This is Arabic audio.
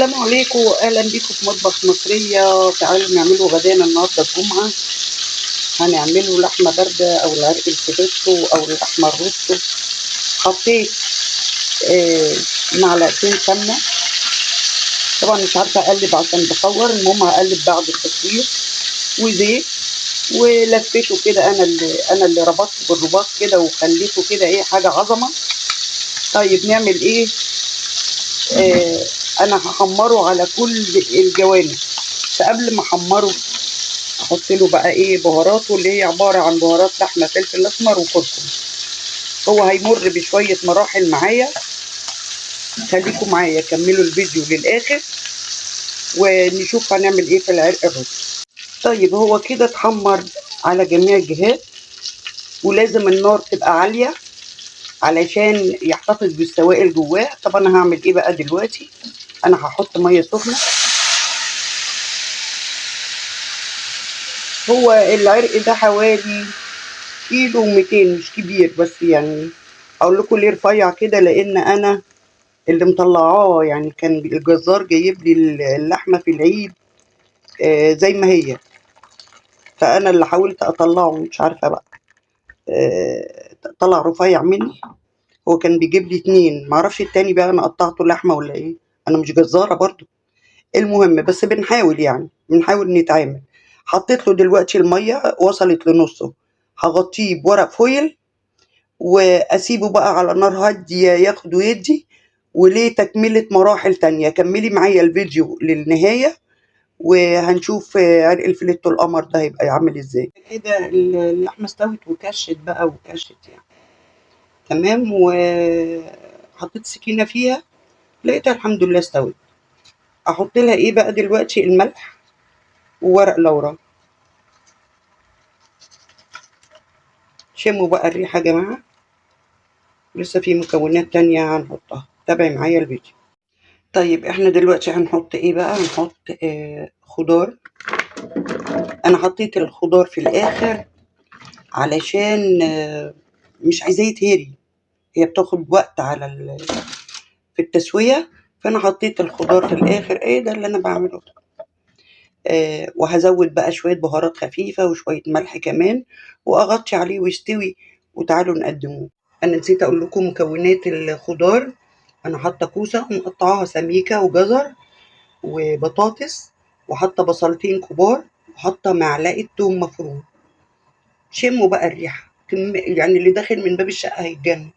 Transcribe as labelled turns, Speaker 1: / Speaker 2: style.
Speaker 1: السلام عليكم، اهلا بيكم في مطبخ مصريه. تعالوا نعملوا غدانا النهارده الجمعه. هنعمله لحمه بارده او العرق الفيتو او اللحمه الروستو. حطيت معلقتين سمنه. طبعا مش عارفه اقلب عشان بصور، المهم هقلب بعد التصوير. وزيت، ولفيته كده. انا اللي ربطت بالرباط كده وخليته كده ايه، حاجه عظمه. طيب نعمل ايه؟ انا هحمره على كل الجوانب. فقبل ما احمره احط له بقى ايه بهاراته، اللي هي عباره عن بهارات لحمه، فلفل اسمر وكركم. هو هيمر بشويه مراحل معايا. خليكم معايا، كملوا الفيديو للاخر ونشوف هنعمل ايه في العرق الرز. طيب هو كده اتحمر على جميع الجهات، ولازم النار تبقى عاليه علشان يحتفظ بالسوائل جواه. طب انا هعمل ايه بقى دلوقتي؟ انا هحط ميه سخنه. هو العرق ده حوالي كيلو 200، مش كبير، بس يعني اقول لكم ليه رفيع كده، لان انا اللي مطلعاه. يعني كان الجزار جايب لي اللحمه في العيد زي ما هي، فانا اللي حاولت اطلعه. مش عارفه بقى، طلع رفيع مني. هو كان بيجيب لي 2، معرفش التاني بقى انا قطعته لحمه ولا ايه. انا مش جزاره برضو. المهم بس بنحاول، يعني بنحاول نتعامل. حطيت له دلوقتي الميه وصلت لنصه. هغطيه بورق فويل واسيبه بقى على نار هاديه ياخد ويدي. وليه تكمله مراحل تانية. كملي معايا الفيديو للنهايه وهنشوف عرق الفليتو القمر ده هيبقى عامل ازاي. كده اللحمه استوت وكشت بقى وكشت يعني تمام. وحطيت سكينه فيها، لقيتها الحمد لله استوت. احط لها ايه بقى دلوقتي؟ الملح وورق لورا. شموا بقى الريحه يا جماعه. لسه في مكونات تانية هنحطها، تابعي معايا الفيديو. طيب احنا دلوقتي هنحط ايه بقى؟ هنحط خضار. انا حطيت الخضار في الاخر علشان مش عايزاه يتهري. هي بتاخد وقت في التسوية. فانا حطيت الخضار في الاخر. ايه ده اللي انا بعمله ده؟ وهزود بقى شوية بهارات خفيفة وشوية ملح كمان، واغطي عليه ويستوي وتعالوا نقدموه. انا نسيت اقول لكم مكونات الخضار. انا حاطه كوسه ومقطعاها سميكه، وجزر وبطاطس، وحاطه بصلتين كبار، وحاطه معلقه توم مفروم. شموا بقى الريحه، يعني اللي داخل من باب الشقه هيتجنن.